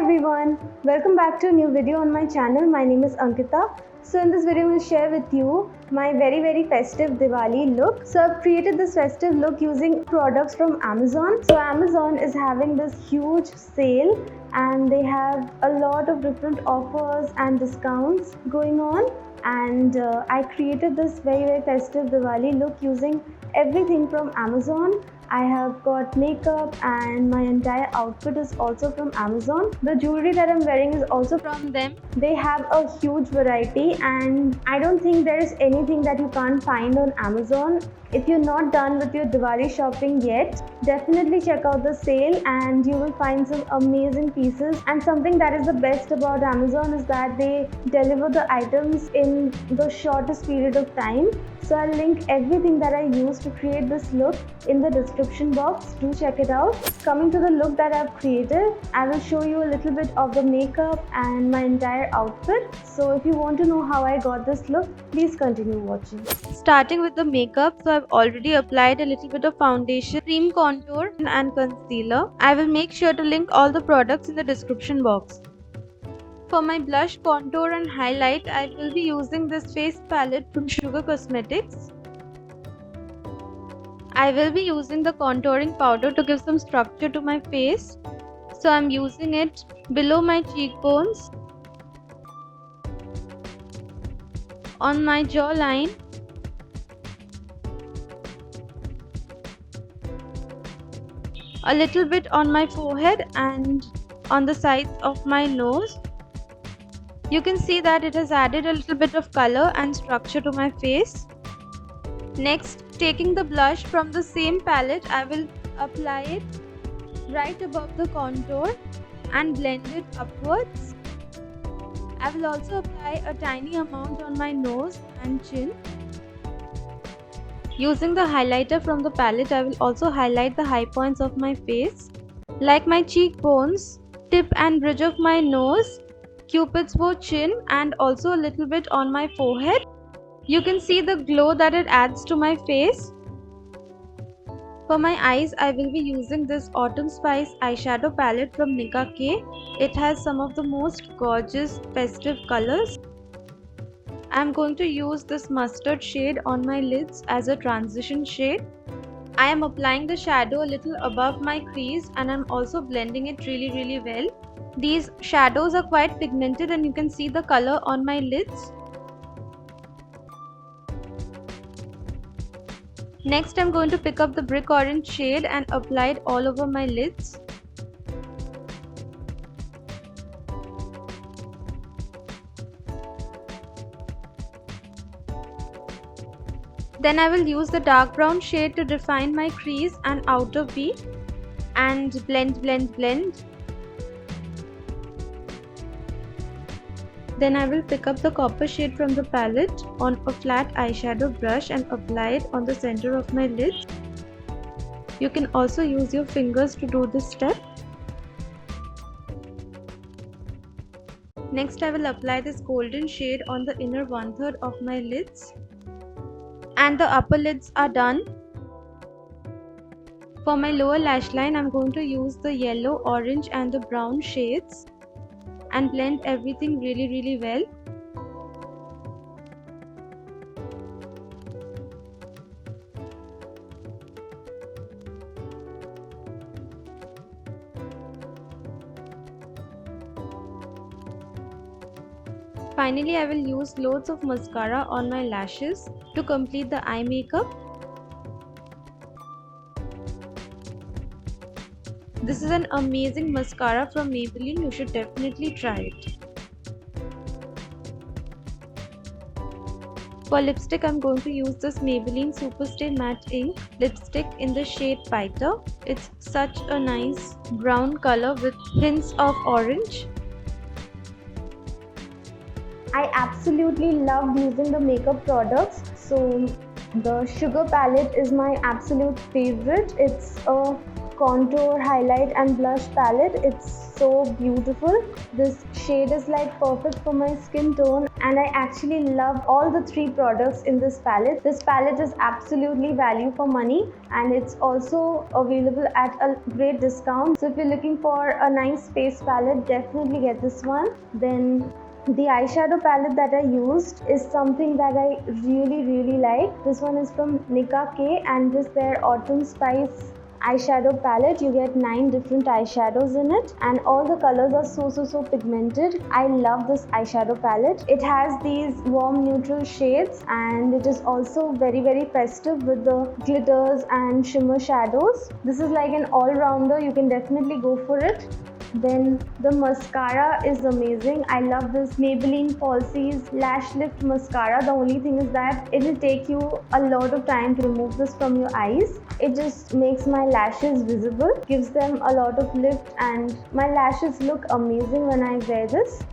everyone, welcome back to a new video on my channel. My name is Ankita. So in this video I will share with you my very festive Diwali look. So I've created this festive look using products from Amazon. So Amazon is having this huge sale and they have a lot of different offers and discounts going on, and I created this very festive Diwali look using everything from Amazon. I have got makeup and my entire outfit is also from Amazon. The jewelry that I'm wearing is also from them. They have a huge variety and I don't think there is anything that you can't find on Amazon. If you're not done with your Diwali shopping yet, definitely check out the sale and you will find some amazing pieces. And something that is the best about Amazon is that they deliver the items in the shortest period of time. So I'll link everything that I used to create this look in the description box. Do check it out. Coming to the look that I've created, I will show you a little bit of the makeup and my entire outfit. So if you want to know how I got this look, please continue watching. Starting with the makeup, so I've already applied a little bit of foundation, cream contour and concealer. I will make sure to link all the products in the description box. For my blush, contour and highlight, I will be using this face palette from Sugar Cosmetics. I will be using the contouring powder to give some structure to my face. So I'm using it below my cheekbones, on my jawline, a little bit on my forehead and on the sides of my nose. You can see that it has added a little bit of color and structure to my face. Next, taking the blush from the same palette, I will apply it right above the contour and blend it upwards. I will also apply a tiny amount on my nose and chin. Using the highlighter from the palette, I will also highlight the high points of my face, like my cheekbones, tip and bridge of my nose, Cupid's bow chin, and also a little bit on my forehead. You can see the glow that it adds to my face. For my eyes, I will be using this Autumn Spice eyeshadow palette from Nicka K. It has some of the most gorgeous festive colors. I am going to use this mustard shade on my lids as a transition shade. I am applying the shadow a little above my crease and I'm also blending it really well. These shadows are quite pigmented and you can see the color on my lids. Next, I'm going to pick up the brick orange shade and apply it all over my lids. Then I will use the dark brown shade to define my crease and outer V and blend. Then I will pick up the copper shade from the palette on a flat eyeshadow brush and apply it on the center of my lids. You can also use your fingers to do this step. Next, I will apply this golden shade on the inner 1/3 of my lids. And the upper lids are done. For my lower lash line, I'm going to use the yellow, orange and the brown shades and blend everything really well. Finally, I will use loads of mascara on my lashes to complete the eye makeup. This is an amazing mascara from Maybelline. You should definitely try it. For lipstick, I'm going to use this Maybelline Superstay Matte Ink lipstick in the shade Biter. It's such a nice brown color with hints of orange. I absolutely love using the makeup products. So the Sugar palette is my absolute favorite. It's a contour, highlight and blush palette. It's so beautiful. This shade is like perfect for my skin tone, and I actually love all the 3 products in this palette. This palette is absolutely value for money, and it's also available at a great discount. So if you're looking for a nice face palette, definitely get this one. Then the eyeshadow palette that I used is something that I really like. This one is from Nicka K, and this their Autumn Spice eyeshadow palette. You get 9 different eyeshadows in it, and all the colors are so pigmented. I love this eyeshadow palette. It has these warm neutral shades, and it is also very festive with the glitters and shimmer shadows. This is like an all-rounder. You can definitely go for it. Then the mascara is amazing. I love this Maybelline Falsies Lash Lift Mascara. The only thing is that it will take you a lot of time to remove this from your eyes. It just makes my lashes visible, gives them a lot of lift, and my lashes look amazing when I wear this.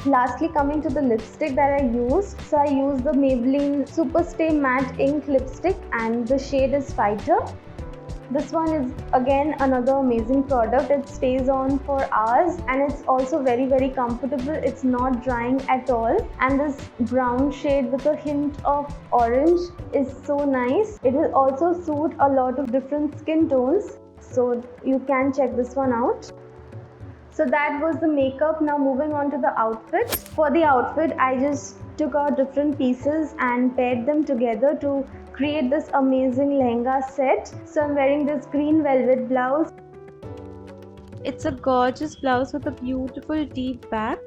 Lastly, coming to the lipstick that I used. So I used the Maybelline Superstay Matte Ink Lipstick, and the shade is Fighter. This one is again another amazing product. It stays on for hours, and it's also very comfortable. It's not drying at all, and this brown shade with a hint of orange is so nice. It will also suit a lot of different skin tones, so you can check this one out. So that was the makeup. Now moving on to the outfit. For the outfit, I just took out different pieces and paired them together to create this amazing lehenga set. So I'm wearing this green velvet blouse. It's a gorgeous blouse with a beautiful deep back,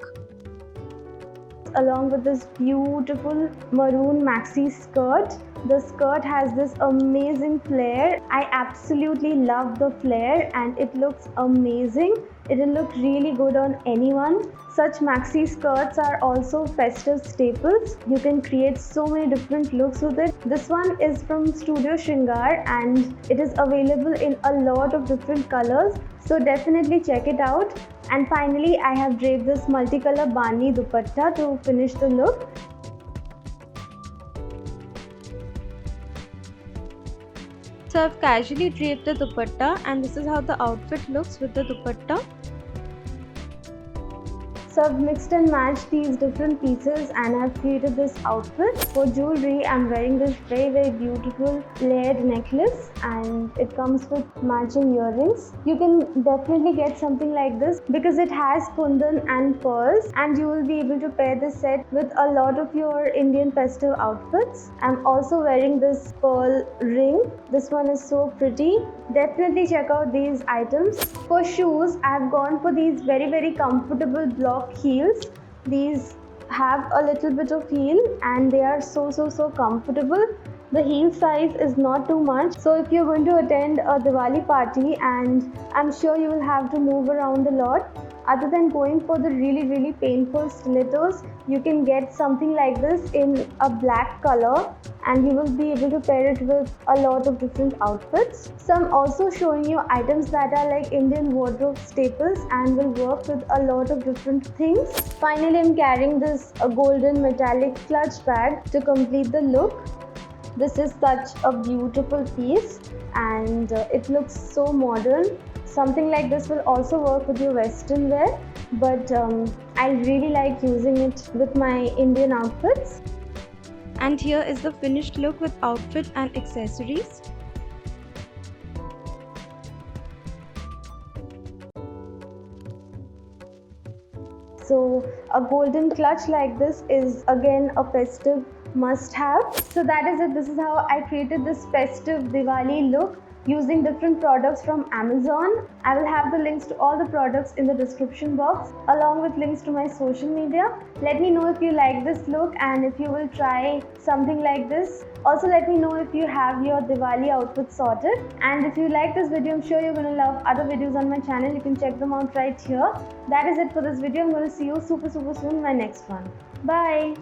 along with this beautiful maroon maxi skirt. The skirt has this amazing flare. I absolutely love the flare, and it looks amazing. It will look really good on anyone. Such maxi skirts are also festive staples. You can create so many different looks with it. This one is from Studio Shringar, and it is available in a lot of different colors. So definitely check it out. And finally, I have draped this multicolor bani dupatta to finish the look. So I've casually draped the dupatta, and this is how the outfit looks with the dupatta. So I've mixed and matched these different pieces, and I've created this outfit. For jewelry, I'm wearing this very beautiful layered necklace, and it comes with matching earrings. You can definitely get something like this because it has kundan and pearls, and you will be able to pair this set with a lot of your Indian festive outfits. I'm also wearing this pearl ring. This one is so pretty. Definitely check out these items. For shoes, I've gone for these very comfortable block heels. These have a little bit of heel, and they are so comfortable. The heel size is not too much, so if you're going to attend a Diwali party, and I'm sure you will have to move around a lot, other than going for the really painful stilettos, you can get something like this in a black color, and you will be able to pair it with a lot of different outfits. So I'm also showing you items that are like Indian wardrobe staples and will work with a lot of different things. Finally, I'm carrying this golden metallic clutch bag to complete the look. This is such a beautiful piece, and it looks so modern. Something like this will also work with your western wear, but I really like using it with my Indian outfits. And here is the finished look with outfit and accessories. So a golden clutch like this is again a festive must have. So that is it. This is how I created this festive Diwali look using different products from Amazon. I will have the links to all the products in the description box, along with links to my social media. Let me know if you like this look and if you will try something like this. Also let me know if you have your Diwali outfit sorted. And if you like this video, I'm sure you're going to love other videos on my channel. You can check them out right here. That is it for this video. I'm going to see you super soon in my next one. Bye.